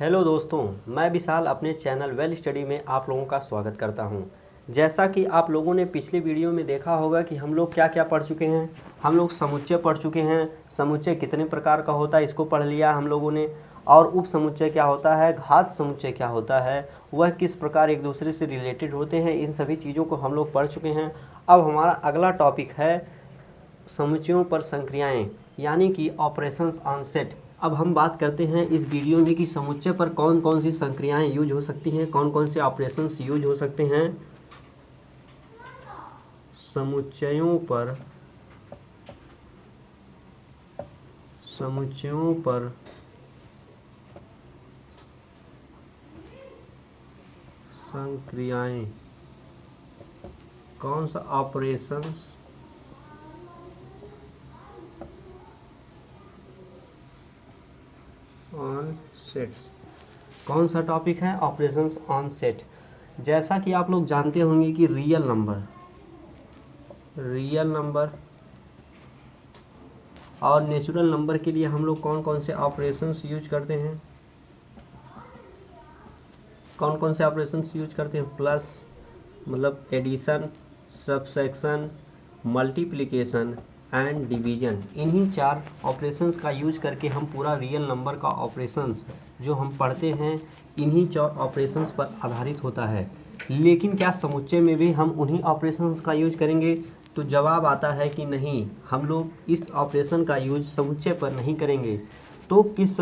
Hello दोस्तों, मैं विशाल अपने चैनल वेल स्टडी में आप लोगों का स्वागत करता हूं। जैसा कि आप लोगों ने पिछले वीडियो में देखा होगा कि हम लोग क्या क्या पढ़ चुके हैं। हम लोग समुच्चय पढ़ चुके हैं। समुच्चय कितने प्रकार का होता है इसको पढ़ लिया हम लोगों ने। और उप समुच्चय क्या होता है, घात समुच्चय क्या होता है, वह किस प्रकार एक दूसरे से रिलेटेड होते हैं, इन सभी चीज़ों को हम लोग पढ़ चुके हैं। अब हमारा अगला टॉपिक है समुच्चयों पर संक्रियाएं, यानी कि ऑपरेशंस ऑन सेट। अब हम बात करते हैं इस वीडियो में कि समुच्चय पर कौन कौन सी संक्रियाएं यूज हो सकती हैं, कौन कौन से ऑपरेशंस यूज हो सकते हैं। समुच्चयों पर संक्रियाएं, कौन सा ऑपरेशंस ऑन सेट्स। कौन सा टॉपिक है, ऑपरेशंस ऑन सेट। जैसा कि आप लोग जानते होंगे कि रियल नंबर और नेचुरल नंबर के लिए हम लोग कौन कौन से ऑपरेशंस यूज करते हैं। प्लस मतलब addition, subtraction, multiplication and division. इन्हीं 4 ऑपरेशंस का यूज करके हम पूरा रियल नंबर का ऑपरेशंस जो हम पढ़ते हैं इन्हीं 4 ऑपरेशंस पर आधारित होता है। लेकिन क्या समुच्चय में भी हम उन्हीं ऑपरेशंस का यूज करेंगे? तो जवाब आता है कि नहीं, हम लोग इस ऑपरेशन का यूज समुच्चय पर नहीं करेंगे। तो किस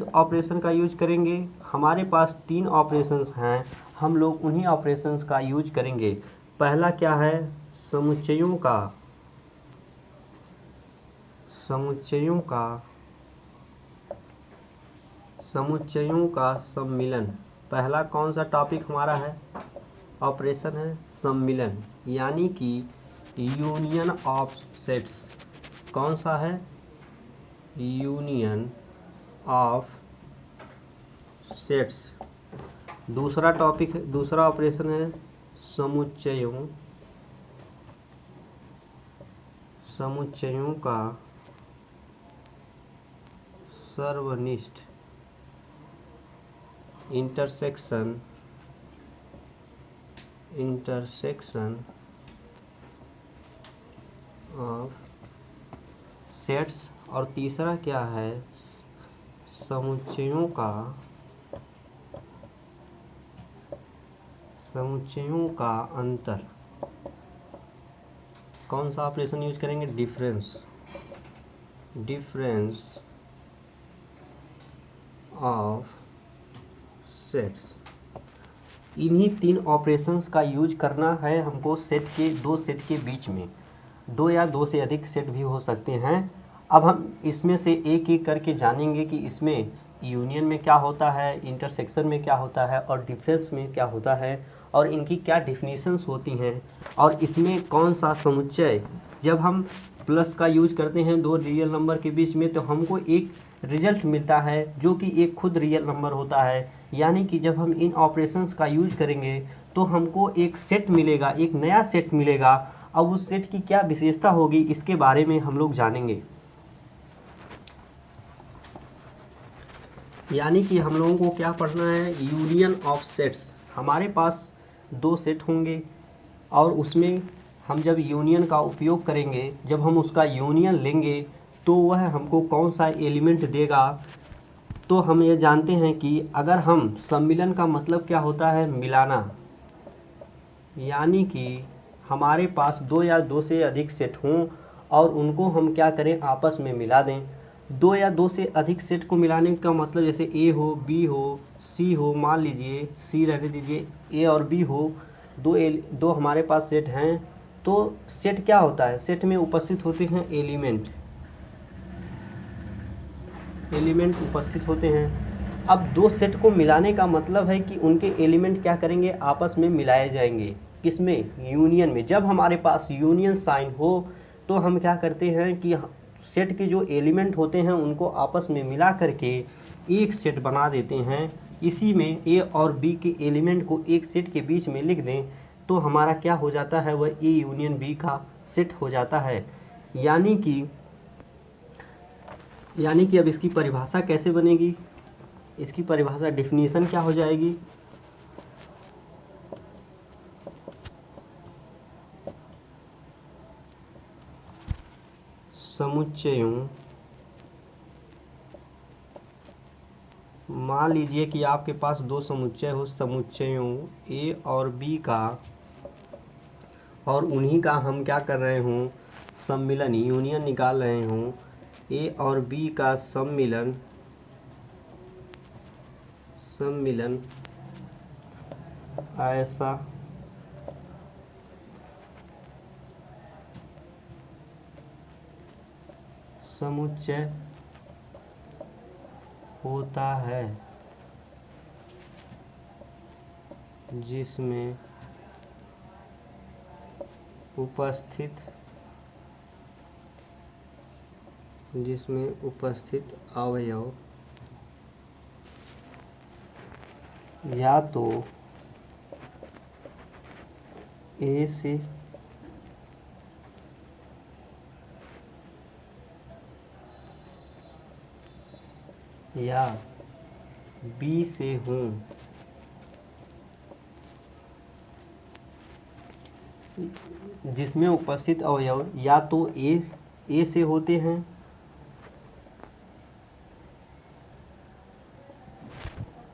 ऑपरेशन का यूज करेंगे? हमारे पास 3 ऑपरेशंस हैं, हम लोग उन्हीं ऑपरेशंस का यूज करेंगे। पहला क्या है, समुच्चयों का सम्मिलन। पहला कौन सा टॉपिक हमारा है, ऑपरेशन है सम्मिलन, यानी कि यूनियन ऑफ सेट्स। कौन सा है, यूनियन ऑफ सेट्स। दूसरा ऑपरेशन है समुच्चयों का सर्वनिष्ठ, इंटरसेक्शन ऑफ सेट्स। और तीसरा क्या है, समुच्चयों का अंतर। कौन सा ऑपरेशन यूज करेंगे, डिफरेंस ऑफ सेट्स। इन्हीं 3 ऑपरेशंस का यूज करना है हमको दो सेट के बीच में। 2 या 2 से अधिक सेट भी हो सकते हैं। अब हम इसमें से एक एक करके जानेंगे कि इसमें यूनियन में क्या होता है, इंटरसेक्शन में क्या होता है और डिफरेंस में क्या होता है, और इनकी क्या डिफिनीशंस होती हैं। और इसमें कौन सा समुच्चय, जब हम प्लस का यूज करते हैं 2 रियल नंबर के बीच में तो हमको एक रिजल्ट मिलता है जो कि एक खुद रियल नंबर होता है। यानी कि जब हम इन ऑपरेशंस का यूज करेंगे तो हमको एक सेट मिलेगा, एक नया सेट मिलेगा। अब उस सेट की क्या विशेषता होगी इसके बारे में हम लोग जानेंगे। यानी कि हम लोगों को क्या पढ़ना है, यूनियन ऑफ सेट्स। हमारे पास 2 सेट होंगे और उसमें हम जब यूनियन का उपयोग करेंगे, जब हम उसका यूनियन लेंगे तो वह हमको कौन सा एलिमेंट देगा। तो हम ये जानते हैं कि अगर हम सम्मिलन का मतलब क्या होता है, मिलाना, यानी कि हमारे पास 2 या 2 से अधिक सेट हों और उनको हम क्या करें, आपस में मिला दें। 2 या 2 से अधिक सेट को मिलाने का मतलब जैसे ए हो, बी हो, सी हो, मान लीजिए सी रहने दीजिए, ए और बी हो, दो हमारे पास सेट हैं। तो सेट क्या होता है, सेट में उपस्थित होते हैं एलिमेंट उपस्थित होते हैं। अब 2 सेट को मिलाने का मतलब है कि उनके एलिमेंट क्या करेंगे, आपस में मिलाए जाएंगे। किसमें, यूनियन में। जब हमारे पास यूनियन साइन हो तो हम क्या करते हैं कि सेट के जो एलिमेंट होते हैं उनको आपस में मिला करके एक सेट बना देते हैं। इसी में ए और बी के एलिमेंट को एक सेट के बीच में लिख दें तो हमारा क्या हो जाता है, वह ए यूनियन बी का सेट हो जाता है। यानी कि अब इसकी परिभाषा कैसे बनेगी, इसकी परिभाषा डिफिनीशन क्या हो जाएगी? समुच्चयों, मान लीजिए कि आपके पास दो समुच्चय हो, समुच्चयों ए और बी का, और उन्हीं का हम क्या कर रहे हों, सम्मिलन, यूनियन निकाल रहे हों। ए और बी का सम्मिलन ऐसा समुच्चय होता है जिसमें उपस्थित अवयव या तो ए से या बी से हों, जिसमें उपस्थित अवयव या तो ए से होते हैं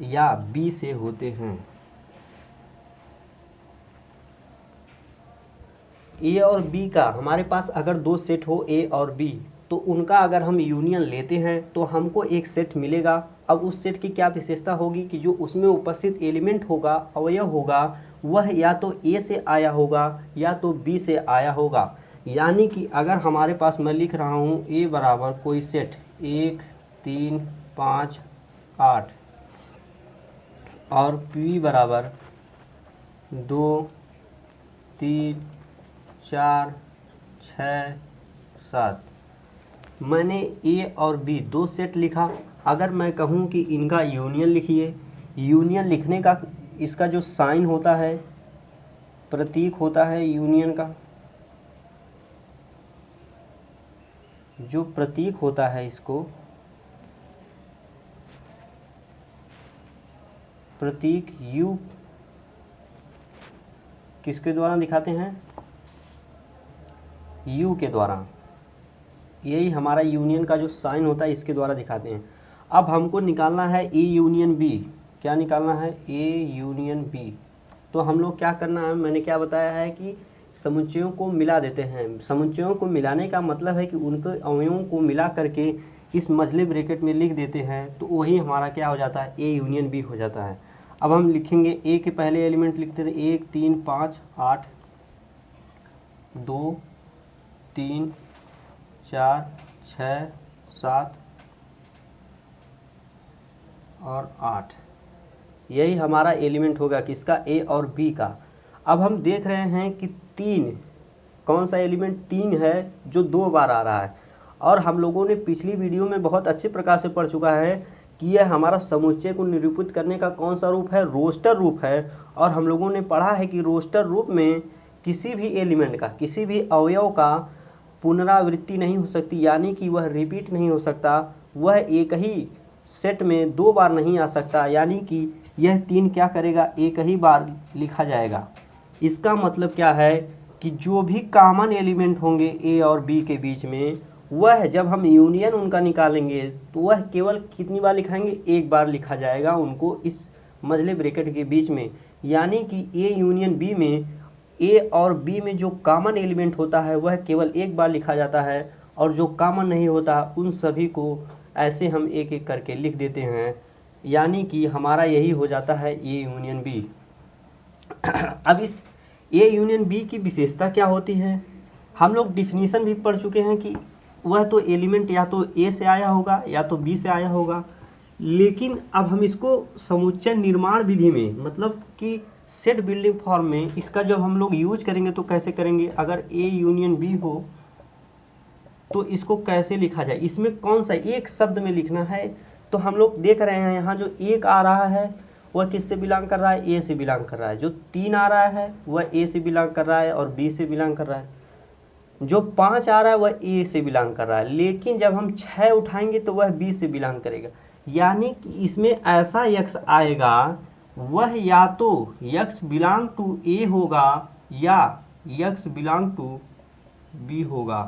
या बी से होते हैं। ए और बी का हमारे पास अगर दो सेट हो ए और बी, तो उनका अगर हम यूनियन लेते हैं तो हमको एक सेट मिलेगा। अब उस सेट की क्या विशेषता होगी कि जो उसमें उपस्थित एलिमेंट होगा, अवयव होगा, वह या तो ए से आया होगा या तो बी से आया होगा। यानी कि अगर हमारे पास, मैं लिख रहा हूँ ए बराबर कोई सेट 1 3 5 8 और बी बराबर 2 3 4 6 7, मैंने ए और बी दो सेट लिखा। अगर मैं कहूँ कि इनका यूनियन लिखिए, यूनियन लिखने का इसका जो साइन होता है, प्रतीक होता है यूनियन का, जो प्रतीक होता है, इसको प्रतीक यू किसके द्वारा दिखाते हैं? यू के द्वारा। यही हमारा यूनियन का जो साइन होता है, इसके द्वारा दिखाते हैं। अब हमको निकालना है ए यूनियन बी। क्या निकालना है? A union B. तो हम लोग क्या करना है, मैंने क्या बताया है कि समुच्चयों को मिला देते हैं। समुच्चयों को मिलाने का मतलब है कि उनके अवयवों को मिला करके इस मझले ब्रैकेट में लिख देते हैं, तो वही हमारा क्या हो जाता है, ए यूनियन बी हो जाता है। अब हम लिखेंगे ए के पहले एलिमेंट लिखते थे 1 3 5 8 2 3 4 6 7 और 8, यही हमारा एलिमेंट होगा किसका, ए और बी का। अब हम देख रहे हैं कि 3, कौन सा एलिमेंट 3 है जो 2 बार आ रहा है। और हम लोगों ने पिछली वीडियो में बहुत अच्छे प्रकार से पढ़ चुका है कि यह हमारा समुच्चय को निरूपित करने का कौन सा रूप है, रोस्टर रूप है। और हम लोगों ने पढ़ा है कि रोस्टर रूप में किसी भी एलिमेंट का, किसी भी अवयव का पुनरावृत्ति नहीं हो सकती, यानी कि वह रिपीट नहीं हो सकता, वह एक ही सेट में 2 बार नहीं आ सकता। यानी कि यह 3 क्या करेगा, एक ही बार लिखा जाएगा। इसका मतलब क्या है कि जो भी कॉमन एलिमेंट होंगे ए और बी के बीच में, वह जब हम यूनियन उनका निकालेंगे तो वह केवल कितनी बार लिखाएंगे, एक बार लिखा जाएगा उनको इस मझले ब्रैकेट के बीच में। यानी कि ए यूनियन बी में ए और बी में जो कॉमन एलिमेंट होता है वह केवल एक बार लिखा जाता है, और जो कॉमन नहीं होता उन सभी को ऐसे हम एक एक करके लिख देते हैं। यानी कि हमारा यही हो जाता है ए यूनियन बी। अब इस ए यूनियन बी की विशेषता क्या होती है, हम लोग डिफिनीशन भी पढ़ चुके हैं कि वह तो एलिमेंट या तो ए से आया होगा या तो बी से आया होगा। लेकिन अब हम इसको समुच्चय निर्माण विधि में, मतलब कि सेट बिल्डिंग फॉर्म में इसका जब हम लोग यूज करेंगे तो कैसे करेंगे। अगर ए यूनियन बी हो तो इसको कैसे लिखा जाए, इसमें कौन सा एक शब्द में लिखना है। तो हम लोग देख रहे हैं यहाँ जो एक आ रहा है वह किससे बिलोंग कर रहा है, ए से बिलोंग कर रहा है। जो 3 आ रहा है वह ए से बिलोंग कर रहा है और बी से बिलोंग कर रहा है। जो 5 आ रहा है वह ए से बिलोंग कर रहा है। लेकिन जब हम 6 उठाएंगे तो वह बी से बिलोंग करेगा। यानी कि इसमें ऐसा x आएगा वह या तो x बिलोंग टू ए होगा या x बिलोंग टू बी होगा।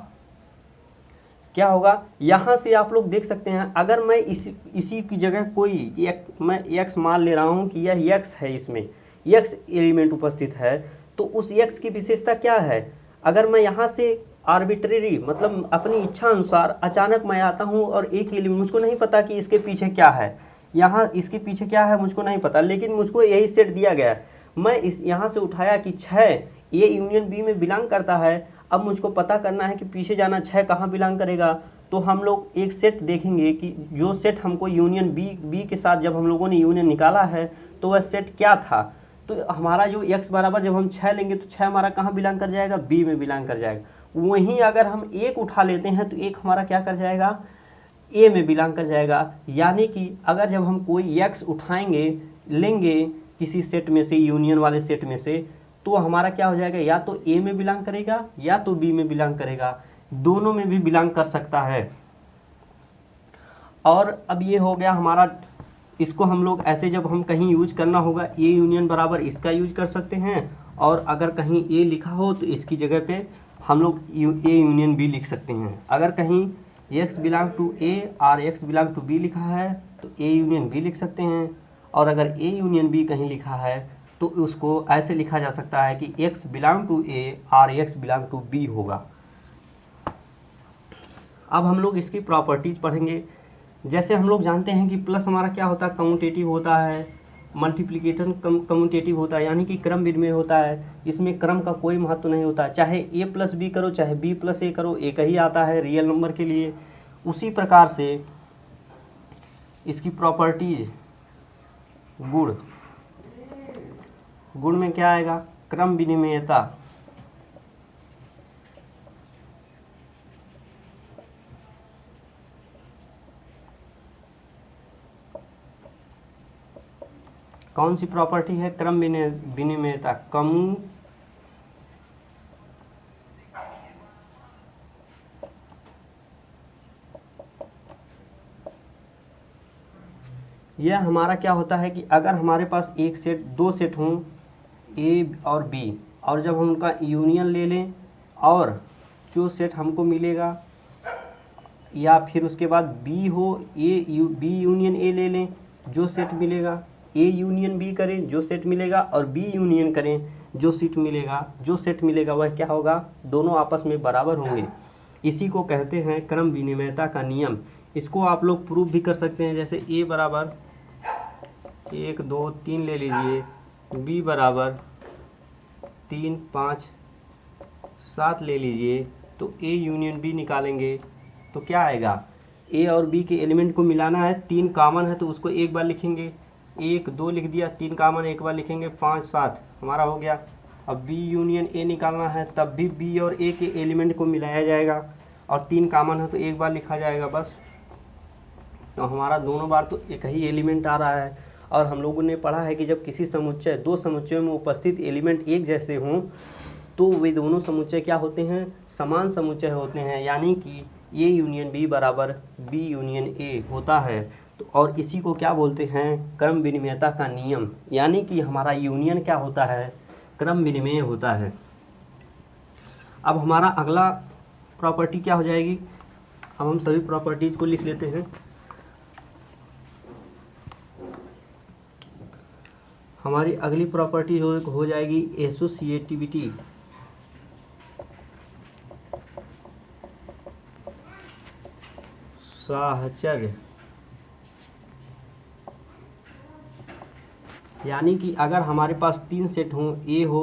क्या होगा, यहाँ से आप लोग देख सकते हैं, अगर मैं इसी की जगह कोई मैं x मान ले रहा हूँ कि यह x है, इसमें x एलिमेंट उपस्थित है, तो उस x की विशेषता क्या है। अगर मैं यहाँ से आर्बिट्रेरी मतलब अपनी इच्छा अनुसार अचानक मैं आता हूँ और एक एलिमेंट, मुझको नहीं पता कि इसके पीछे क्या है, यहाँ इसके पीछे क्या है मुझको नहीं पता, लेकिन मुझको यही सेट दिया गया है। मैं इस यहाँ से उठाया कि 6 ए यूनियन बी में बिलोंग करता है। अब मुझको पता करना है कि पीछे जाना 6 कहाँ बिलोंग करेगा। तो हम लोग एक सेट देखेंगे कि जो सेट हमको यूनियन बी के साथ जब हम लोगों ने यूनियन निकाला है तो वह सेट क्या था। तो हमारा जो x बराबर जब हम 6 लेंगे तो 6 हमारा कहाँ बिलोंग कर जाएगा, बी में बिलोंग कर जाएगा। वहीं अगर हम एक उठा लेते हैं तो एक हमारा क्या कर जाएगा, ए में बिलोंग कर जाएगा। यानी कि अगर जब हम कोई x उठाएंगे लेंगे किसी सेट में से, यूनियन वाले सेट में से, तो हमारा क्या हो जाएगा, या तो ए में बिलोंग करेगा या तो बी में बिलोंग करेगा, दोनों में भी बिलोंग कर सकता है। और अब ये हो गया हमारा, इसको हम लोग ऐसे जब हम कहीं यूज करना होगा ए यूनियन बराबर इसका यूज कर सकते हैं, और अगर कहीं ए लिखा हो तो इसकी जगह पे हम लोग ए यूनियन बी लिख सकते हैं। अगर कहीं x बिलोंग टू ए और x बिलोंग टू बी लिखा है तो ए यूनियन बी लिख सकते हैं, और अगर ए यूनियन बी कहीं लिखा है तो उसको ऐसे लिखा जा सकता है कि x बिलोंग टू ए और x बिलोंग टू बी होगा। अब हम लोग इसकी प्रॉपर्टीज पढ़ेंगे। जैसे हम लोग जानते हैं कि प्लस हमारा क्या होता है, कम्यूटेटिव होता है, मल्टीप्लिकेशन कम्यूटेटिव होता है, यानी कि क्रम विनिमय होता है। इसमें क्रम का कोई महत्व नहीं होता, चाहे ए प्लस बी करो चाहे बी प्लस ए करो, एक ही आता है रियल नंबर के लिए। उसी प्रकार से इसकी प्रॉपर्टीज, गुण में क्या आएगा, क्रम विनिमयता। कौन सी प्रॉपर्टी है, क्रम विनिमयता। यह हमारा क्या होता है कि अगर हमारे पास एक सेट, दो सेट हों ए और बी, और जब हम उनका यूनियन ले लें और जो सेट हमको मिलेगा, या फिर उसके बाद बी हो बी यूनियन ए ले लें, जो सेट मिलेगा ए यूनियन बी करें जो सेट मिलेगा, और बी यूनियन करें जो सेट मिलेगा वह क्या होगा, दोनों आपस में बराबर होंगे। इसी को कहते हैं क्रम विनिमयता का नियम। इसको आप लोग प्रूव भी कर सकते हैं, जैसे ए बराबर 1 2 3 ले लीजिए, बी बराबर 3 5 7 ले लीजिए, तो ए यूनियन बी निकालेंगे तो क्या आएगा, ए और बी के एलिमेंट को मिलाना है, 3 कॉमन है तो उसको एक बार लिखेंगे, 1 2 लिख दिया, 3 कॉमन एक बार लिखेंगे, 5 7 हमारा हो गया। अब बी यूनियन ए निकालना है, तब भी बी और ए के एलिमेंट को मिलाया जाएगा, और 3 कॉमन है तो एक बार लिखा जाएगा बस। तो हमारा दोनों बार तो एक ही एलिमेंट आ रहा है। और हम लोगों ने पढ़ा है कि जब किसी समुच्चय, दो समुच्चयों में उपस्थित एलिमेंट एक जैसे हों तो वे दोनों समुच्चय क्या होते हैं, समान समुच्चय होते हैं, यानी कि ए यूनियन बी बराबर बी यूनियन ए होता है। तो और इसी को क्या बोलते हैं, क्रम विनिमयता का नियम, यानी कि हमारा यूनियन क्या होता है, क्रम विनिमय होता है। अब हमारा अगला प्रॉपर्टी क्या हो जाएगी, अब हम सभी प्रॉपर्टीज को लिख लेते हैं। हमारी अगली प्रॉपर्टी हो जाएगी एसोसिएटिविटी। साहचर्य, यानी कि अगर हमारे पास 3 सेट हों, ए हो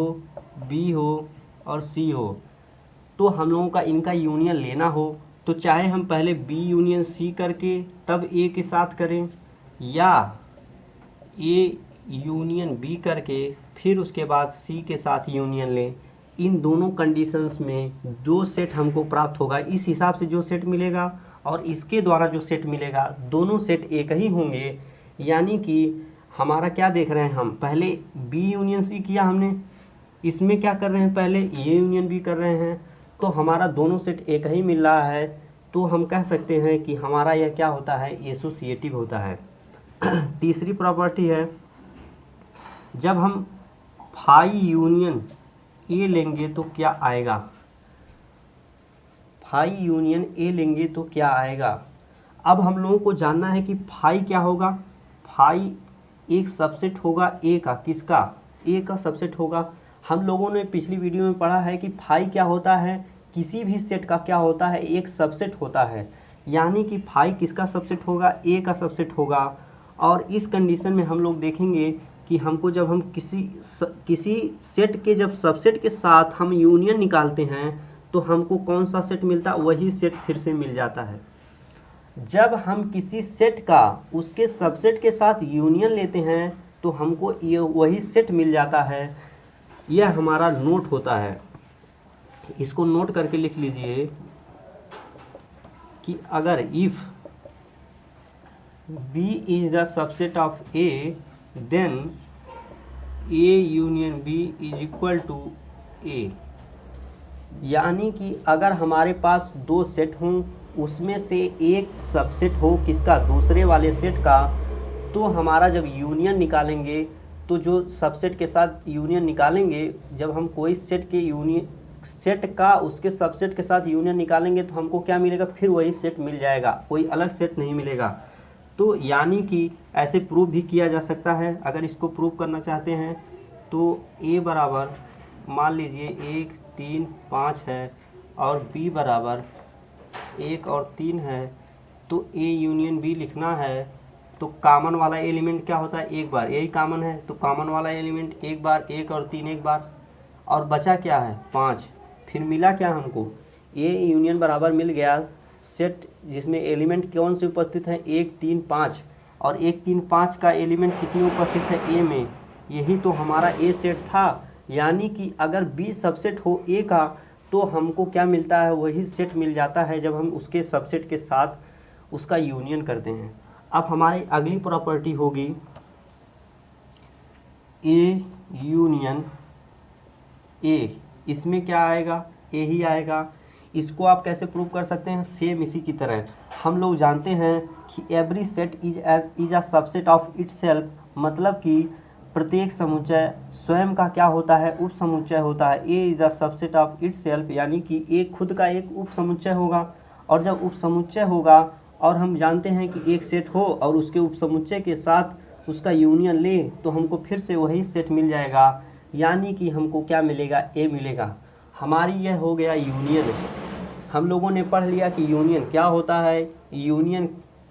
बी हो और सी हो, तो हम लोगों का इनका यूनियन लेना हो तो चाहे हम पहले बी यूनियन सी करके तब ए के साथ करें, या ए यूनियन बी करके फिर उसके बाद सी के साथ यूनियन लें, इन दोनों कंडीशंस में जो सेट हमको प्राप्त होगा, इस हिसाब से जो सेट मिलेगा और इसके द्वारा जो सेट मिलेगा, दोनों सेट एक ही होंगे। यानी कि हमारा क्या देख रहे हैं, हम पहले बी यूनियन सी किया हमने, इसमें क्या कर रहे हैं, पहले ए यूनियन बी कर रहे हैं, तो हमारा दोनों सेट एक ही मिल रहा है। तो हम कह सकते हैं कि हमारा यह क्या होता है, एसोसिएटिव होता है। तीसरी प्रॉपर्टी है, जब हम फाई यूनियन ए लेंगे तो क्या आएगा, फाई यूनियन ए लेंगे तो क्या आएगा। अब हम लोगों को जानना है कि फाई क्या होगा। फाई एक सबसेट होगा ए का, किसका, ए का सबसेट होगा। हम लोगों ने पिछली वीडियो में पढ़ा है कि फाई क्या होता है, किसी भी सेट का क्या होता है, एक सबसेट होता है। यानी कि फाई किसका सबसेट होगा, ए का सबसेट होगा। और इस कंडीशन में हम लोग देखेंगे कि हमको जब हम किसी सेट के जब सबसेट के साथ हम यूनियन निकालते हैं तो हमको कौन सा सेट मिलता है, वही सेट फिर से मिल जाता है। जब हम किसी सेट का उसके सबसेट के साथ यूनियन लेते हैं तो हमको ये वही सेट मिल जाता है। यह हमारा नोट होता है। इसको नोट करके लिख लीजिए कि अगर if B is the subset of A then A union B is equal to A। यानी कि अगर हमारे पास दो सेट हों, उसमें से एक सबसेट हो किसका, दूसरे वाले सेट का, तो हमारा जब यूनियन निकालेंगे तो जो सबसेट के साथ यूनियन निकालेंगे, जब हम कोई सेट के सेट का उसके सबसेट के साथ यूनियन निकालेंगे तो हमको क्या मिलेगा, फिर वही सेट मिल जाएगा, कोई अलग सेट नहीं मिलेगा। तो यानी कि ऐसे प्रूव भी किया जा सकता है। अगर इसको प्रूव करना चाहते हैं तो A बराबर मान लीजिए 1 3 5 है और B बराबर 1 और 3 है, तो A यूनियन B लिखना है तो कॉमन वाला एलिमेंट क्या होता है, एक बार, यही कॉमन है तो कॉमन वाला एलिमेंट एक बार, 1 और 3 एक बार, और बचा क्या है 5। फिर मिला क्या हमको, A यूनियन बराबर मिल गया सेट जिसमें एलिमेंट कौन से उपस्थित हैं, 1 3 5, और 1 3 5 का एलिमेंट किसमें उपस्थित है, A में। यही तो हमारा A सेट था। यानी कि अगर B सबसेट हो A का तो हमको क्या मिलता है, वही सेट मिल जाता है जब हम उसके सबसेट के साथ उसका यूनियन करते हैं। अब हमारी अगली प्रॉपर्टी होगी A यूनियन A। इसमें क्या आएगा, A ही आएगा। इसको आप कैसे प्रूव कर सकते हैं, सेम इसी की तरह हम लोग जानते हैं कि every set is a subset of itself, मतलब कि प्रत्येक समुच्चय स्वयं का क्या होता है, उप समुच्चय होता है। A is the subset of itself, यानी कि A खुद का एक उप समुच्चय होगा। और जब उप समुच्चय होगा और हम जानते हैं कि एक सेट हो और उसके उप समुच्चय के साथ उसका यूनियन ले तो हमको फिर से वही सेट मिल जाएगा। यानी कि हमको क्या मिलेगा, A मिलेगा। हमारी यह हो गया यूनियन। हम लोगों ने पढ़ लिया कि यूनियन क्या होता है, यूनियन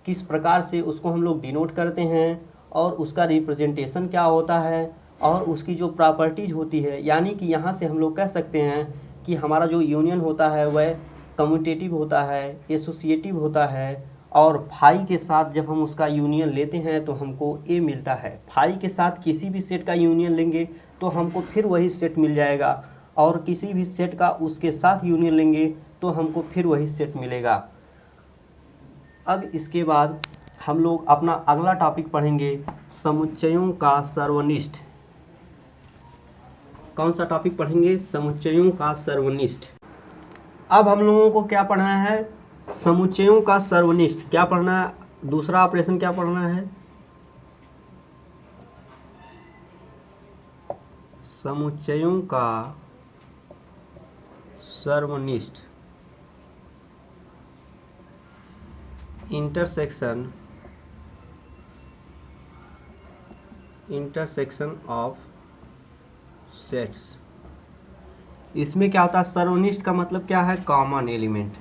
किस प्रकार से उसको हम लोग डिनोट करते हैं और उसका रिप्रेजेंटेशन क्या होता है और उसकी जो प्रॉपर्टीज होती है। यानी कि यहाँ से हम लोग कह सकते हैं कि हमारा जो यूनियन होता है वह कम्यूटेटिव होता है, एसोसिएटिव होता है, और फाई के साथ जब हम उसका यूनियन लेते हैं तो हमको A मिलता है। फाई के साथ किसी भी सेट का यूनियन लेंगे तो हमको फिर वही सेट मिल जाएगा, और किसी भी सेट का उसके साथ यूनियन लेंगे तो हमको फिर वही सेट मिलेगा। अब इसके बाद हम लोग अपना अगला टॉपिक पढ़ेंगे, समुच्चयों का सर्वनिष्ठ। कौन सा टॉपिक पढ़ेंगे, समुच्चयों का सर्वनिष्ठ। अब हम लोगों को क्या पढ़ना है, समुच्चयों का सर्वनिष्ठ। क्या पढ़ना है, दूसरा ऑपरेशन क्या पढ़ना है, समुच्चयों का सर्वनिष्ठ। Intersection of sets. इसमें क्या होता है, सर्वनिष्ठ का मतलब क्या है, कॉमन एलिमेंट।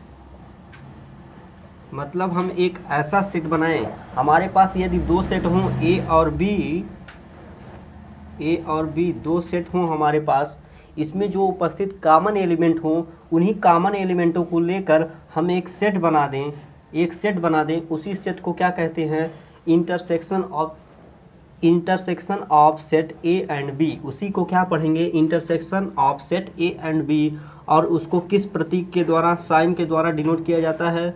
मतलब हम एक ऐसा सेट बनाएं, हमारे पास यदि दो सेट हों ए और बी दो सेट हों हमारे पास, इसमें जो उपस्थित कॉमन एलिमेंट हों उन्हीं कॉमन एलिमेंटों को लेकर हम एक सेट बना दें, उसी सेट को क्या कहते हैं, intersection of set A and B. उसी को क्या पढ़ेंगे, intersection of set A and B. और उसको किस प्रतीक के द्वारा, साइन के द्वारा डिनोट किया जाता है,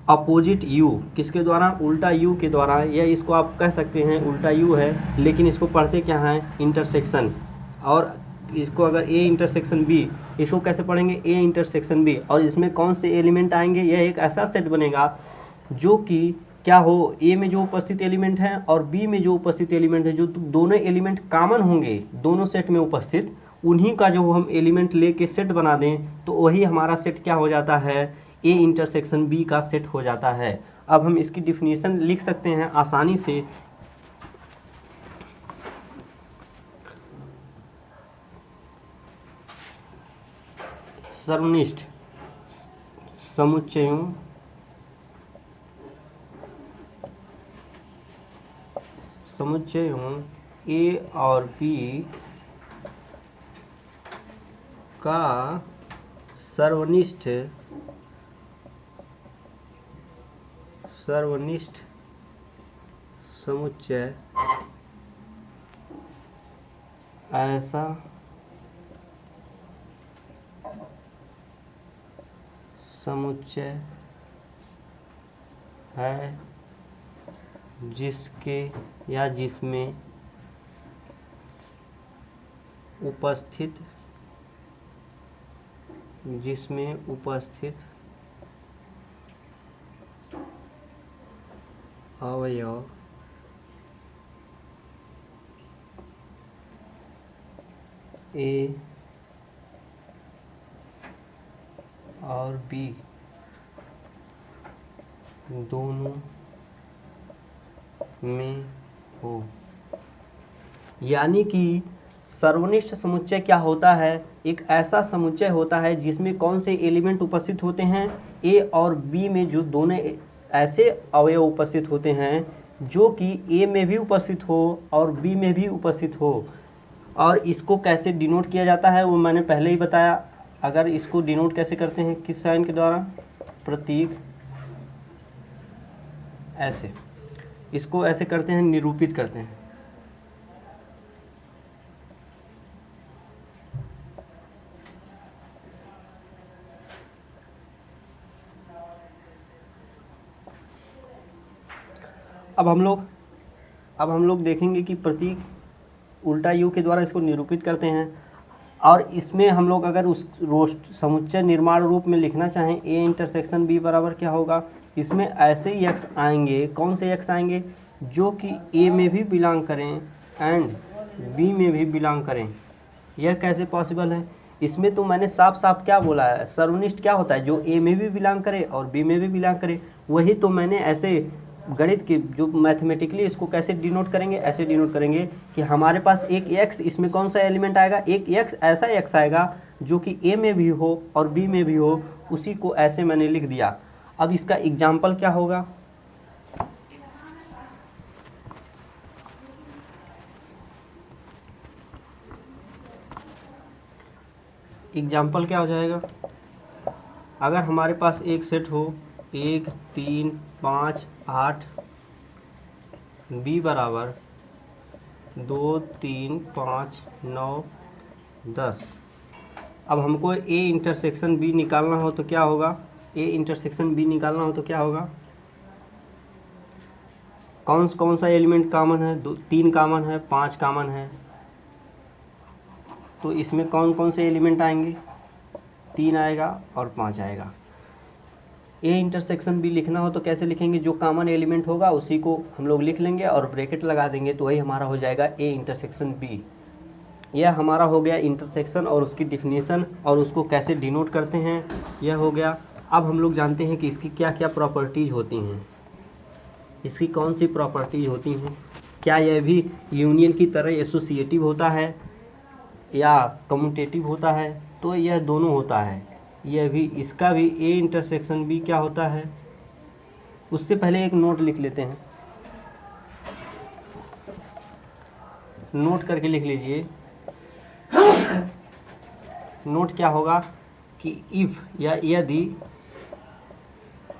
अपोजिट यू। किसके द्वारा, उल्टा यू के द्वारा। या इसको आप कह सकते हैं उल्टा यू है, लेकिन इसको पढ़ते क्या हैं, इंटरसेक्शन। और इसको अगर ए इंटरसेक्शन बी, इसको कैसे पढ़ेंगे, ए इंटरसेक्शन बी, और इसमें कौन से एलिमेंट आएंगे, यह एक ऐसा सेट बनेगा जो कि क्या हो, ए में जो उपस्थित एलिमेंट हैं और बी में जो उपस्थित एलिमेंट है, जो दोनों एलिमेंट कॉमन होंगे दोनों सेट में उपस्थित, उन्हीं का जो हम एलिमेंट लेके सेट बना दें तो वही हमारा सेट क्या हो जाता है, ए इंटरसेक्शन बी का सेट हो जाता है। अब हम इसकी डिफिनीशन लिख सकते हैं आसानी से। सर्वनिष्ठ समुच्चयों ए और बी का सर्वनिष्ठ समुच्चय ऐसा समुच्चय है जिसके या जिसमें उपस्थित अवयव ए और बी दोनों में हो। यानी कि सर्वनिष्ठ समुच्चय क्या होता है, एक ऐसा समुच्चय होता है जिसमें कौन से एलिमेंट उपस्थित होते हैं, ए और बी में जो दोनों ऐसे अवयव उपस्थित होते हैं जो कि ए में भी उपस्थित हो और बी में भी उपस्थित हो। और इसको कैसे डिनोट किया जाता है वो मैंने पहले ही बताया। अगर इसको डिनोट कैसे करते हैं, किस साइन के द्वारा, प्रतीक, ऐसे, इसको ऐसे करते हैं, निरूपित करते हैं। अब हम लोग देखेंगे कि प्रतीक उल्टा यू के द्वारा इसको निरूपित करते हैं। और इसमें हम लोग अगर उस समुच्चय निर्माण रूप में लिखना चाहें, ए इंटरसेक्शन बी बराबर क्या होगा, इसमें ऐसे ही एक्स आएंगे, कौन से एक्स आएंगे, जो कि ए में भी बिलोंग करें एंड बी में भी बिलोंग करें। यह कैसे पॉसिबल है, इसमें तो मैंने साफ साफ क्या बोला है, सर्वनिष्ठ क्या होता है, जो ए में भी बिलोंग करे और बी में भी बिलोंग करे। वही तो मैंने ऐसे गणित की जो मैथमेटिकली इसको कैसे डिनोट करेंगे, ऐसे डिनोट करेंगे कि हमारे पास एक एक्स, इसमें कौन सा एलिमेंट आएगा, एक एक्स, ऐसा एक्स आएगा जो कि ए में भी हो और बी में भी हो, उसी को ऐसे मैंने लिख दिया। अब इसका एग्जाम्पल क्या होगा, एग्जाम्पल क्या हो जाएगा, अगर हमारे पास एक सेट हो 1 3 5 8, बी बराबर 2 3 5 9 10। अब हमको ए इंटरसेक्शन बी निकालना हो तो क्या होगा, ए इंटरसेक्शन बी निकालना हो तो क्या होगा, कौन सा एलिमेंट कॉमन है, 3 कॉमन है, 5 कॉमन है, तो इसमें कौन से एलिमेंट आएंगे, 3 आएगा और 5 आएगा। ए इंटरसेक्शन बी लिखना हो तो कैसे लिखेंगे, जो कॉमन एलिमेंट होगा उसी को हम लोग लिख लेंगे और ब्रैकेट लगा देंगे, तो वही हमारा हो जाएगा ए इंटरसेक्शन बी। यह हमारा हो गया इंटरसेक्शन और उसकी डिफिनीशन और उसको कैसे डिनोट करते हैं, यह हो गया। अब हम लोग जानते हैं कि इसकी क्या क्या प्रॉपर्टीज़ होती हैं, इसकी कौन सी प्रॉपर्टीज़ होती हैं, क्या यह भी यूनियन की तरह एसोसिएटिव होता है या कम्यूटेटिव होता है, तो यह दोनों होता है। यह भी, इसका भी ए इंटरसेक्शन बी क्या होता है, उससे पहले एक नोट लिख लेते हैं, नोट करके लिख लीजिए। नोट क्या होगा कि इफ़ या यदि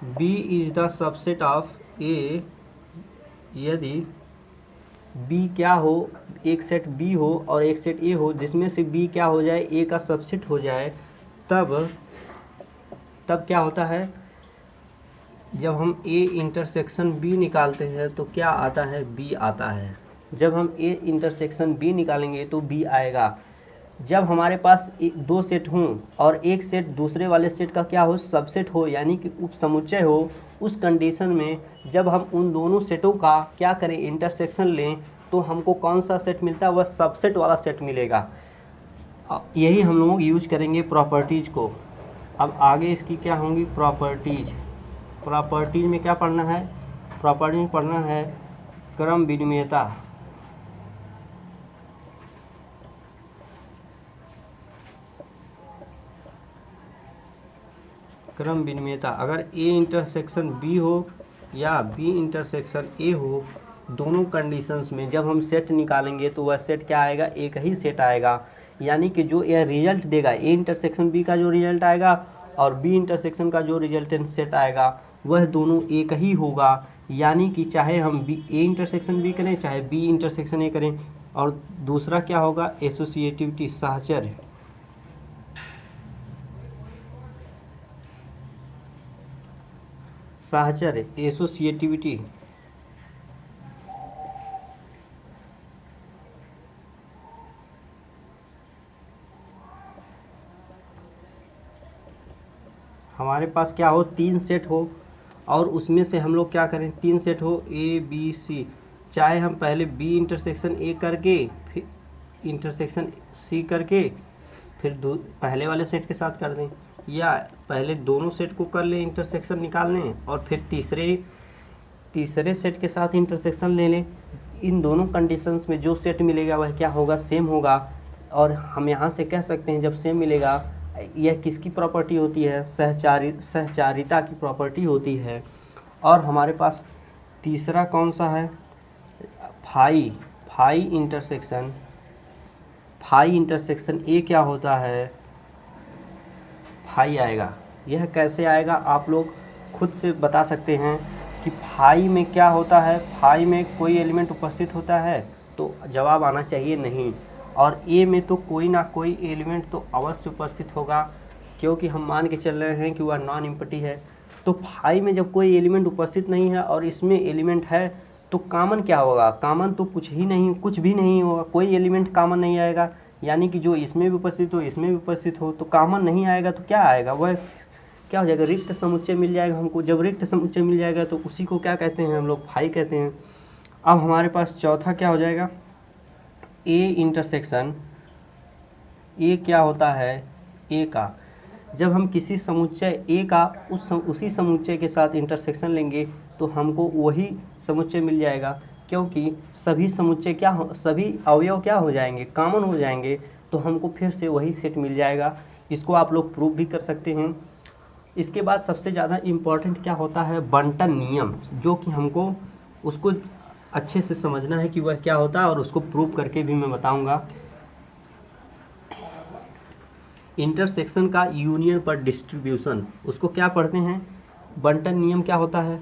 B is the subset of A, यदि बी क्या हो, एक सेट बी हो और एक सेट ए हो, जिसमें से बी क्या हो जाए, ए का सबसेट हो जाए, तब क्या होता है, जब हम ए इंटरसेक्शन बी निकालते हैं तो क्या आता है, बी आता है। जब हम ए इंटरसेक्शन बी निकालेंगे तो बी आएगा। जब हमारे पास दो सेट हों और एक सेट दूसरे वाले सेट का क्या हो, सबसेट हो, यानी कि उप समुच्चय हो, उस कंडीशन में जब हम उन दोनों सेटों का क्या करें, इंटरसेक्शन लें, तो हमको कौन सा सेट मिलता है, वह सबसेट वाला सेट मिलेगा। यही हम लोग यूज करेंगे प्रॉपर्टीज़ को। अब आगे इसकी क्या होंगी प्रॉपर्टीज़। प्रॉपर्टीज़ में क्या पढ़ना है, प्रॉपर्टी में पढ़ना है क्रम विनिमयता। क्रम विनिमयता, अगर ए इंटरसेक्शन बी हो या बी इंटरसेक्शन ए हो, दोनों कंडीशंस में जब हम सेट निकालेंगे तो वह सेट क्या आएगा, एक ही सेट आएगा। यानी कि जो यह रिजल्ट देगा, ए इंटरसेक्शन बी का जो रिजल्ट आएगा और बी इंटरसेक्शन का जो रिजल्टेंट सेट आएगा, वह दोनों एक ही होगा। यानी कि चाहे हम बी ए इंटरसेक्शन बी करें, चाहे बी इंटरसेक्शन ए करें। और दूसरा क्या होगा, एसोसिएटिविटी, साहचर्य। साहचर्य, एसोसिएटिविटी। हमारे पास क्या हो, तीन सेट हो और उसमें से हम लोग क्या करें, तीन सेट हो ए बी सी, चाहे हम पहले बी इंटरसेक्शन ए करके फिर इंटरसेक्शन सी करके फिर पहले वाले सेट के साथ कर दें, या पहले दोनों सेट को कर लें इंटरसेक्शन निकाल लें और फिर तीसरे सेट के साथ इंटरसेक्शन ले लें। इन दोनों कंडीशंस में जो सेट मिलेगा वह क्या होगा, सेम होगा। और हम यहाँ से कह सकते हैं जब सेम मिलेगा, यह किसकी प्रॉपर्टी होती है, सहचारिता की प्रॉपर्टी होती है। और हमारे पास तीसरा कौन सा है, फाई इंटरसेक्शन ए क्या होता है, फाई आएगा। यह कैसे आएगा आप लोग खुद से बता सकते हैं कि फाई में क्या होता है। फाई में कोई एलिमेंट उपस्थित होता है तो जवाब आना चाहिए नहीं, और ए में तो कोई ना कोई एलिमेंट तो अवश्य उपस्थित होगा, क्योंकि हम मान के चल रहे हैं कि वह नॉन एम्प्टी है। तो फाई में जब कोई एलिमेंट उपस्थित नहीं है और इसमें एलिमेंट है तो कॉमन क्या होगा, कॉमन तो कुछ भी नहीं होगा, कोई एलिमेंट कॉमन नहीं आएगा। यानी कि जो इसमें भी उपस्थित हो इसमें भी उपस्थित हो तो कॉमन नहीं आएगा, तो क्या आएगा, वह क्या हो जाएगा, रिक्त समुच्चय मिल जाएगा हमको। जब रिक्त समुच्चय मिल जाएगा तो उसी को क्या कहते हैं हम लोग, फाई कहते हैं। अब हमारे पास चौथा क्या हो जाएगा, ए इंटरसेक्शन ए क्या होता है, ए का जब हम किसी समुच्चय ए का उसी समुच्चय के साथ इंटरसेक्शन लेंगे तो हमको वही समुच्चय मिल जाएगा, क्योंकि सभी समुच्चय सभी अवयव क्या हो जाएंगे, कॉमन हो जाएंगे, तो हमको फिर से वही सेट मिल जाएगा। इसको आप लोग प्रूव भी कर सकते हैं। इसके बाद सबसे ज़्यादा इम्पॉर्टेंट क्या होता है, बंटन नियम, जो कि हमको उसको अच्छे से समझना है कि वह क्या होता है, और उसको प्रूव करके भी मैं बताऊंगा। इंटरसेक्शन का यूनियन पर डिस्ट्रीब्यूशन, उसको क्या पढ़ते हैं, बंटन नियम क्या होता है,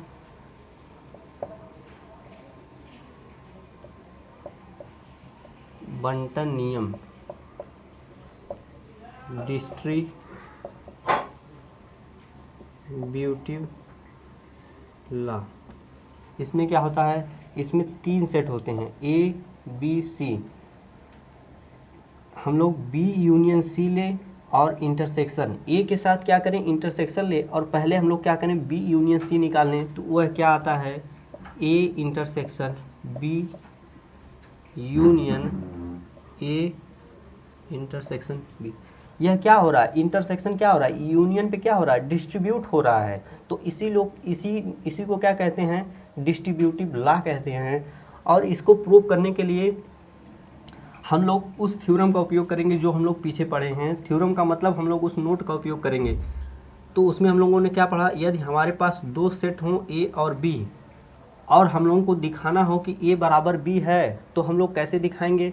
बंटन नियम, डिस्ट्रीब्यूटिव लॉ। इसमें क्या होता है, इसमें तीन सेट होते हैं ए बी सी। हम लोग बी यूनियन सी ले और इंटरसेक्शन ए के साथ क्या करें, इंटरसेक्शन ले, और पहले हम लोग क्या करें, बी यूनियन सी निकाल लें, तो वह क्या आता है, A intersection B union A intersection B. यह क्या हो रहा है, इंटरसेक्शन क्या हो रहा है, यूनियन पे क्या हो रहा है, डिस्ट्रीब्यूट हो रहा है। तो इसी को क्या कहते हैं, डिस्ट्रीब्यूटिव लॉ कहते हैं। और इसको प्रूव करने के लिए हम लोग उस थ्योरम का उपयोग करेंगे जो हम लोग पीछे पढ़े हैं। थ्योरम का मतलब हम लोग उस नोट का उपयोग करेंगे। तो उसमें हम लोगों ने क्या पढ़ा, यदि हमारे पास दो सेट हों ए और बी, और हम लोगों को दिखाना हो कि ए बराबर बी है, तो हम लोग कैसे दिखाएंगे,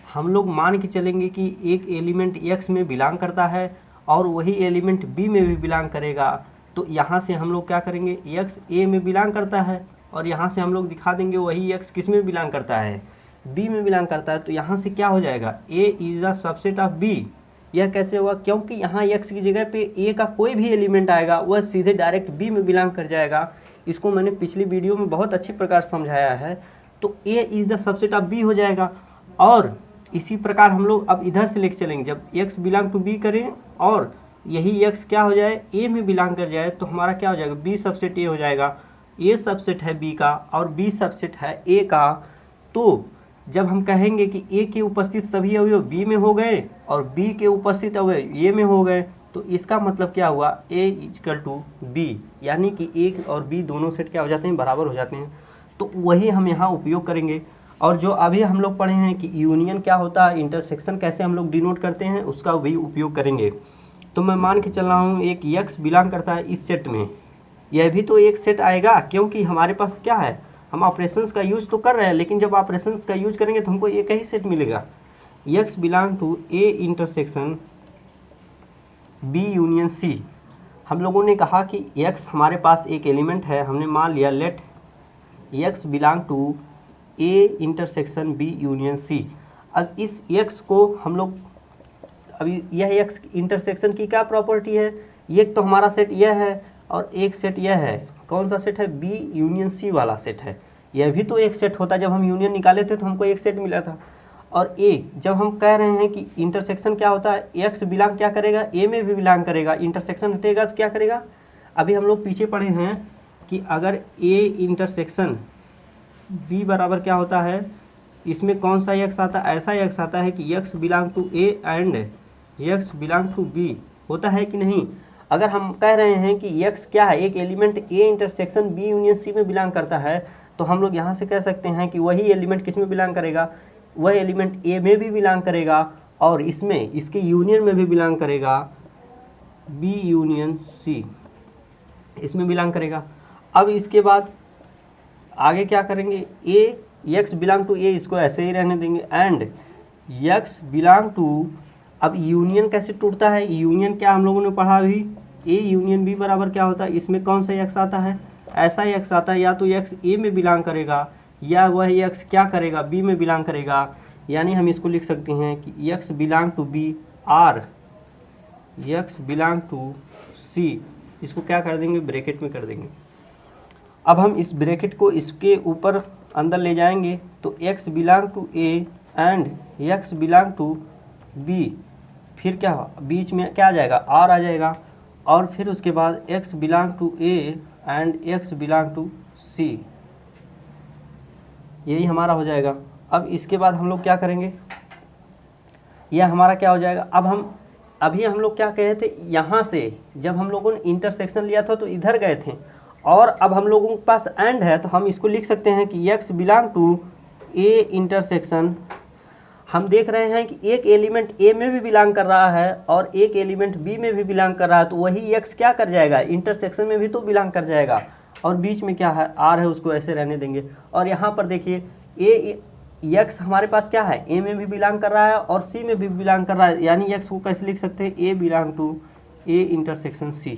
हम लोग मान के चलेंगे कि एक एलिमेंट एक्स में बिलोंग करता है और वही एलिमेंट बी में भी बिलोंग करेगा। तो यहाँ से हम लोग क्या करेंगे, एक्स ए में बिलोंग करता है, और यहाँ से हम लोग दिखा देंगे वही एक्स किस में बिलोंग करता है, बी में बिलोंग करता है। तो यहाँ से क्या हो जाएगा, A is the subset of B. यह कैसे हुआ, क्योंकि यहाँ एक्स की जगह पे ए का कोई भी एलिमेंट आएगा वह सीधे डायरेक्ट बी में बिलोंग कर जाएगा। इसको मैंने पिछली वीडियो में बहुत अच्छी प्रकार समझाया है। तो A is the subset of B हो जाएगा। और इसी प्रकार हम लोग अब इधर से लेके चलेंगे, जब x बिलोंग टू b करें और यही x क्या हो जाए a में बिलोंग कर जाए तो हमारा क्या हो जाएगा, b सबसेट a हो जाएगा। a सबसेट है b का और b सबसेट है a का। तो जब हम कहेंगे कि a के उपस्थित सभी अवयव b में हो गए और b के उपस्थित अवयव a में हो गए, तो इसका मतलब क्या हुआ, a इक्वल टू b, यानी कि a और b दोनों सेट क्या हो जाते हैं, बराबर हो जाते हैं। तो वही हम यहाँ उपयोग करेंगे। और जो अभी हम लोग पढ़े हैं कि यूनियन क्या होता है, इंटरसेक्शन कैसे हम लोग डिनोट करते हैं, उसका भी उपयोग करेंगे। तो मैं मान के चल रहा हूँ एक x बिलोंग करता है इस सेट में, यह भी तो एक सेट आएगा, क्योंकि हमारे पास क्या है, हम ऑपरेशंस का यूज़ तो कर रहे हैं, लेकिन जब ऑपरेशंस का यूज करेंगे तो हमको एक ही सेट मिलेगा। x belong to a intersection b union c। हम लोगों ने कहा कि x हमारे पास एक एलिमेंट है, हमने मान लिया let x belong to a intersection b union c। अब इस x को हम लोग, अभी यह x इंटरसेक्शन की क्या प्रॉपर्टी है, एक तो हमारा सेट यह है और एक सेट यह है, कौन सा सेट है, b यूनियन c वाला सेट है। यह भी तो एक सेट होता, जब हम यूनियन निकाले थे तो हमको एक सेट मिला था। और a, जब हम कह रहे हैं कि इंटरसेक्शन क्या होता है, x बिलोंग क्या करेगा, a में भी बिलोंग करेगा, इंटरसेक्शन हटेगा तो क्या करेगा। अभी हम लोग पीछे पढ़े हैं कि अगर a इंटरसेक्शन b बराबर क्या होता है, इसमें कौन सा x आता है, ऐसा x आता है कि x belong to a and x belong to b, होता है कि नहीं। अगर हम कह रहे हैं कि x क्या है, एक element a intersection b union c में बिलोंग करता है, तो हम लोग यहाँ से कह सकते हैं कि वही एलिमेंट किस में बिलोंग करेगा, वह एलिमेंट a में भी बिलोंग करेगा और इसमें इसके यूनियन में भी बिलोंग करेगा, b यूनियन c इसमें बिलोंग करेगा। अब इसके बाद आगे क्या करेंगे, x बिलोंग टू a, इसको ऐसे ही रहने देंगे, एंड x बिलोंग टू, अब यूनियन कैसे टूटता है, यूनियन क्या हम लोगों ने पढ़ा अभी, a यूनियन b बराबर क्या होता है, इसमें कौन सा x आता है, ऐसा x आता है, या तो x a में बिलोंग करेगा या वह x क्या करेगा, b में बिलोंग करेगा। यानी हम इसको लिख सकते हैं कि x बिलोंग टू b और x बिलोंग टू c, इसको क्या कर देंगे, ब्रैकेट में कर देंगे। अब हम इस ब्रैकेट को इसके ऊपर अंदर ले जाएंगे तो x belong to a and x belong to b, फिर क्या बीच में क्या आ जाएगा, r आ जाएगा, और फिर उसके बाद x belong to a and x belong to c, यही हमारा हो जाएगा। अब इसके बाद हम लोग क्या करेंगे, यह हमारा क्या हो जाएगा। अब हम अभी हम लोग क्या कहे थे, यहाँ से जब हम लोगों ने इंटरसेक्शन लिया था तो इधर गए थे, और अब हम लोगों के पास एंड है तो हम इसको लिख सकते हैं कि x belong to a intersection, हम देख रहे हैं कि एक एलिमेंट a में भी बिलोंग कर रहा है और एक एलिमेंट b में भी बिलोंग कर रहा है, तो वही x क्या कर जाएगा, इंटरसेक्शन में भी तो बिलोंग कर जाएगा, और बीच में क्या है, r है, उसको ऐसे रहने देंगे। और यहाँ पर देखिए x हमारे पास क्या है, a में भी बिलोंग कर रहा है और c में भी बिलोंग कर रहा है, यानी x को कैसे लिख सकते हैं, a belong to a intersection c।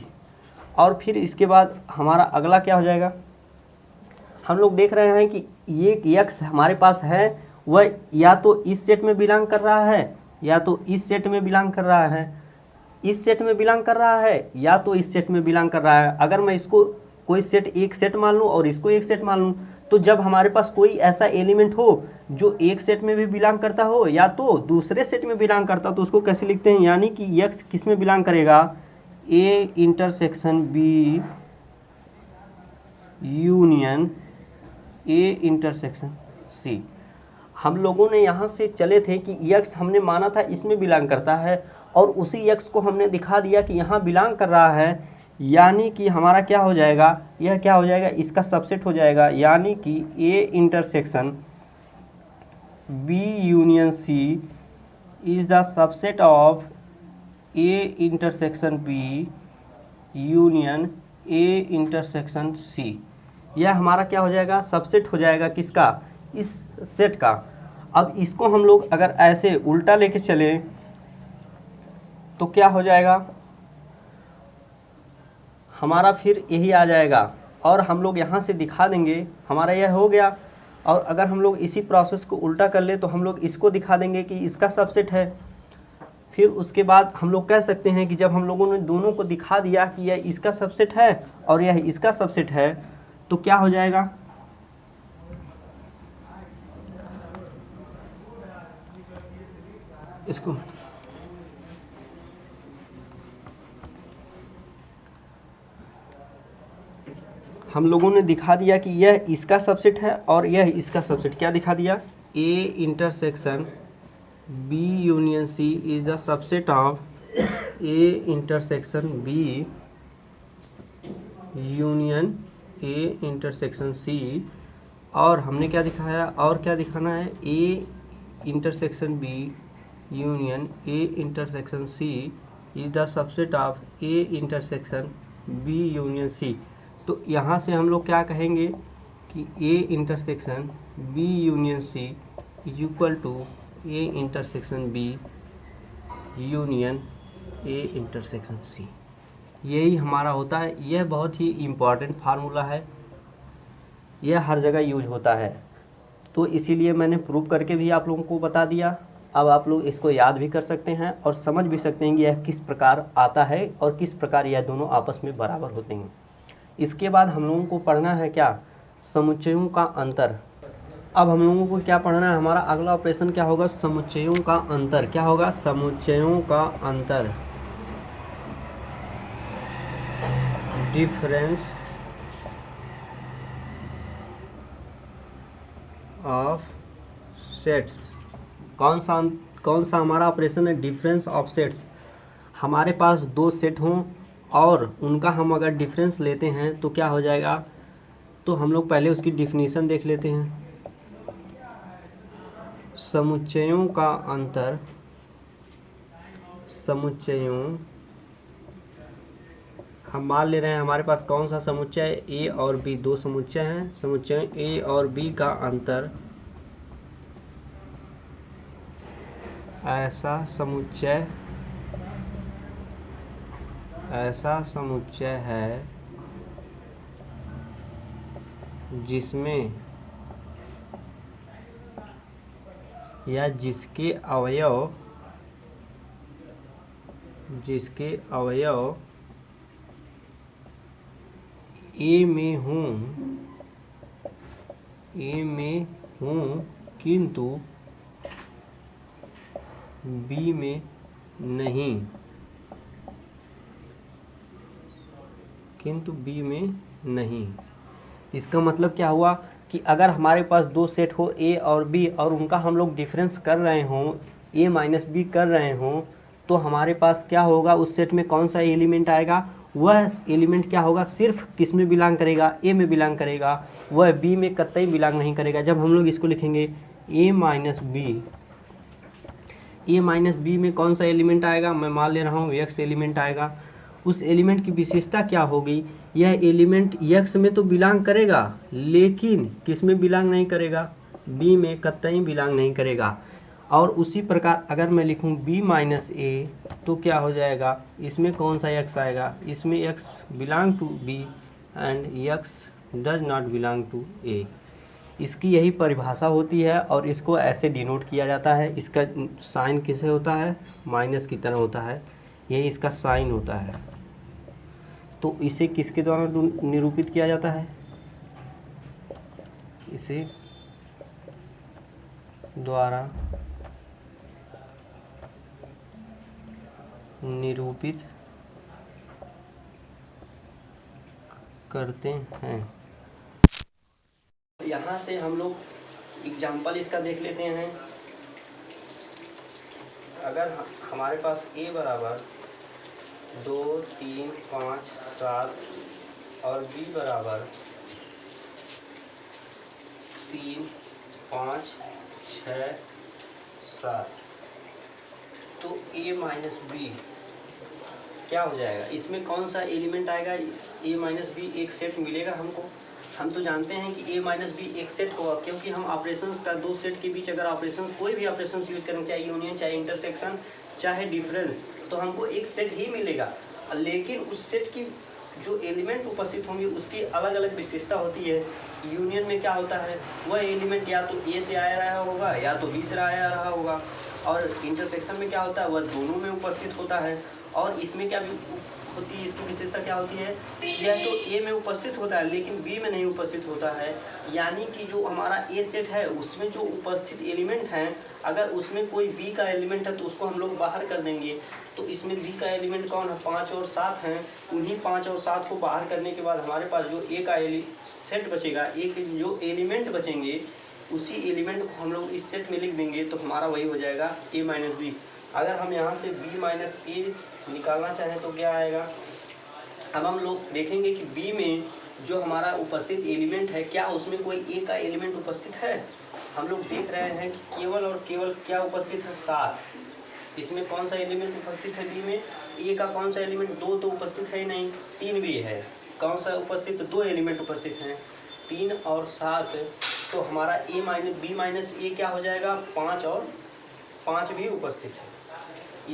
और फिर इसके बाद हमारा अगला क्या हो जाएगा, हम लोग देख रहे हैं कि ये x हमारे पास है, वह या तो इस सेट में बिलोंग कर रहा है या तो इस सेट में बिलोंग कर रहा है, इस सेट में बिलोंग कर रहा है या तो इस सेट में बिलोंग कर रहा है। अगर मैं इसको कोई सेट एक सेट मान लूँ और इसको एक सेट मान लूँ, तो जब हमारे पास कोई ऐसा एलिमेंट हो जो एक सेट में भी बिलोंग करता हो या तो दूसरे सेट में बिलोंग करता हो, तो उसको कैसे लिखते हैं, यानी कि x किस में बिलोंग करेगा, a intersection b union a intersection c। हम लोगों ने यहाँ से चले थे कि x हमने माना था इसमें बिलोंग करता है और उसी x को हमने दिखा दिया कि यहाँ बिलोंग कर रहा है, यानी कि हमारा क्या हो जाएगा, यह क्या हो जाएगा, इसका सबसेट हो जाएगा, यानी कि a intersection b union c is the subset of a intersection b union a intersection c। यह हमारा क्या हो जाएगा, सबसेट हो जाएगा, किसका, इस सेट का। अब इसको हम लोग अगर ऐसे उल्टा लेके चले तो क्या हो जाएगा, हमारा फिर यही आ जाएगा, और हम लोग यहाँ से दिखा देंगे, हमारा यह हो गया। और अगर हम लोग इसी प्रोसेस को उल्टा कर ले तो हम लोग इसको दिखा देंगे कि इसका सबसेट है। फिर उसके बाद हम लोग कह सकते हैं कि जब हम लोगों ने दोनों को दिखा दिया कि यह इसका सबसेट है और यह इसका सबसेट है, तो क्या हो जाएगा, इसको हम लोगों ने दिखा दिया कि यह इसका सबसेट है और यह इसका सबसेट। क्या दिखा दिया? A intersection B union C is the subset of A intersection B union A intersection C. और हमने क्या दिखाया और क्या दिखाना है? A intersection B union A intersection C is the subset of A intersection B union C. तो यहाँ से हम लोग क्या कहेंगे कि A intersection B union C is equal to A intersection B union A intersection C. यही हमारा होता है। यह बहुत ही इम्पॉर्टेंट फार्मूला है, यह हर जगह यूज होता है। तो इसीलिए मैंने प्रूव करके भी आप लोगों को बता दिया। अब आप लोग इसको याद भी कर सकते हैं और समझ भी सकते हैं कि यह किस प्रकार आता है और किस प्रकार यह दोनों आपस में बराबर होते हैं। इसके बाद हम लोगों को पढ़ना है क्या? समुच्चयों का अंतर। अब हम लोगों को क्या पढ़ना है? हमारा अगला ऑपरेशन क्या होगा? समुच्चयों का अंतर। क्या होगा? समुच्चयों का अंतर, डिफरेंस ऑफ सेट्स। कौन सा हमारा ऑपरेशन है? Difference of sets. हमारे पास दो सेट हों और उनका हम अगर डिफरेंस लेते हैं तो क्या हो जाएगा? तो हम लोग पहले उसकी डिफिनीशन देख लेते हैं। समुच्चयों का अंतर, समुच्चयों, हम मान ले रहे हैं हमारे पास कौन सा समुच्चय है? ए और बी, दो समुच्चय हैं। समुच्चय ए और बी का अंतर ऐसा समुच्चय है जिसमें या जिसके अवयव ए में हूँ किंतु बी में नहीं। इसका मतलब क्या हुआ कि अगर हमारे पास दो सेट हो ए और बी और उनका हम लोग डिफरेंस कर रहे हों, ए माइनस बी कर रहे हों, तो हमारे पास क्या होगा? उस सेट में कौन सा एलिमेंट आएगा? वह एलिमेंट क्या होगा? सिर्फ किस में बिलोंग करेगा? ए में बिलोंग करेगा, वह बी में कतई बिलोंग नहीं करेगा। जब हम लोग इसको लिखेंगे ए माइनस बी में कौन सा एलिमेंट आएगा? मैं मान ले रहा हूँ एक्स एलिमेंट आएगा। उस एलिमेंट की विशेषता क्या होगी? यह एलिमेंट एक्स में तो बिलोंग करेगा लेकिन किस में बिलोंग नहीं करेगा? बी में कतई बिलोंग नहीं करेगा। और उसी प्रकार अगर मैं लिखूं बी माइनस ए तो क्या हो जाएगा? इसमें कौन सा एक्स आएगा? इसमें x belong to B and x does not belong to A. इसकी यही परिभाषा होती है और इसको ऐसे डिनोट किया जाता है। इसका साइन किसे होता है? माइनस की तरह होता है, यही इसका साइन होता है। तो इसे किसके द्वारा निरूपित किया जाता है? इसे द्वारा निरूपित करते हैं। यहाँ से हम लोग एग्जाम्पल इसका देख लेते हैं। अगर हमारे पास a बराबर 2, 3, 5, 7 और b बराबर 3, 5, 6, 7, तो a माइनस बी क्या हो जाएगा? इसमें कौन सा एलिमेंट आएगा? a माइनस बी एक सेट मिलेगा हमको। हम तो जानते हैं कि a माइनस बी एक सेट होगा क्योंकि हम ऑपरेशंस का दो सेट के बीच अगर ऑपरेशन कोई भी ऑपरेशंस यूज करें, चाहे यूनियन, चाहे इंटरसेक्शन, चाहे डिफरेंस, तो हमको एक सेट ही मिलेगा। लेकिन उस सेट की जो एलिमेंट उपस्थित होंगे उसकी अलग अलग विशेषता होती है। यूनियन में क्या होता है? वह एलिमेंट या तो ए से आया रहा होगा या तो बी से आया रहा होगा। और इंटरसेक्शन में क्या होता है? वह दोनों में उपस्थित होता है। और इसमें क्या होती है, इसकी विशेषता क्या होती है, यह तो ए में उपस्थित होता है लेकिन बी में नहीं उपस्थित होता है। यानी कि जो हमारा ए सेट है उसमें जो उपस्थित एलिमेंट हैं, अगर उसमें कोई बी का एलिमेंट है तो उसको हम लोग बाहर कर देंगे। तो इसमें बी का एलिमेंट कौन है, 5 और 7 हैं। उन्हीं 5 और 7 को बाहर करने के बाद हमारे पास जो ए का सेट बचेगा, ए के जो एलिमेंट बचेंगे उसी एलिमेंट को हम लोग इस सेट में लिख देंगे, तो हमारा वही हो जाएगा ए माइनस बी। अगर हम यहाँ से बी माइनस ए निकालना चाहें तो क्या आएगा। अब हम लोग देखेंगे कि बी में जो हमारा उपस्थित एलिमेंट है, क्या उसमें कोई ए का एलिमेंट उपस्थित है। हम लोग देख रहे हैं कि केवल और केवल क्या उपस्थित है, 7। इसमें कौन सा एलिमेंट उपस्थित है बी में, ए का कौन सा एलिमेंट, 2 तो उपस्थित है ही नहीं, 3 भी है। कौन सा उपस्थित, 2 एलिमेंट उपस्थित हैं, 3 और 7। तो हमारा ए माइनस बी माइनस ए क्या हो जाएगा, 5 और 5 भी उपस्थित है।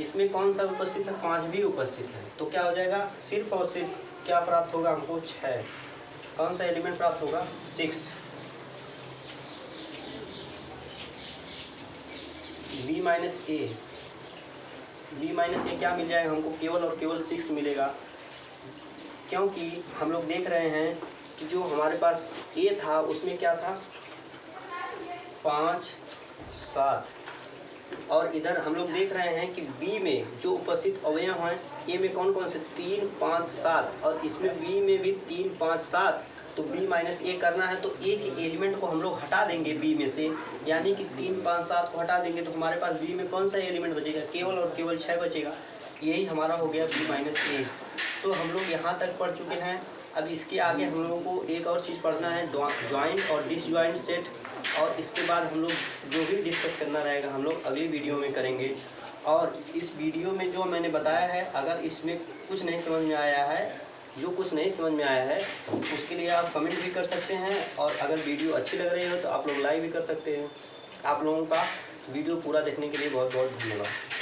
इसमें कौन सा उपस्थित है, 5 भी उपस्थित है। तो क्या हो जाएगा, सिर्फ और सिर्फ क्या प्राप्त होगा हमको, 6। कौन सा एलिमेंट प्राप्त होगा, 6। बी माइनस ए, बी माइनस ए क्या मिल जाएगा हमको, केवल और केवल 6 मिलेगा। क्योंकि हम लोग देख रहे हैं कि जो हमारे पास ए था उसमें क्या था, 5 7, और इधर हम लोग देख रहे हैं कि बी में जो उपस्थित अवयव हैं, ए में कौन कौन से, 3 5 7, और इसमें बी में भी 3 5 7। तो बी माइनस ए करना है तो ए के एलिमेंट को हम लोग हटा देंगे बी में से, यानी कि 3 5 7 को हटा देंगे तो हमारे पास बी में कौन सा एलिमेंट बचेगा, केवल और केवल 6 बचेगा। यही हमारा हो गया बी माइनस ए। तो हम लोग यहाँ तक पढ़ चुके हैं। अब इसके आगे हम लोगों को एक और चीज़ पढ़ना है, ज्वाइंट और डिसज्वाइंट सेट, और इसके बाद हम लोग जो भी डिस्कस करना रहेगा हम लोग अगली वीडियो में करेंगे। और इस वीडियो में जो मैंने बताया है, अगर इसमें कुछ नहीं समझ में आया है, जो कुछ नहीं समझ में आया है उसके लिए आप कमेंट भी कर सकते हैं, और अगर वीडियो अच्छी लग रही हो तो आप लोग लाइक भी कर सकते हैं। आप लोगों का वीडियो पूरा देखने के लिए बहुत बहुत धन्यवाद।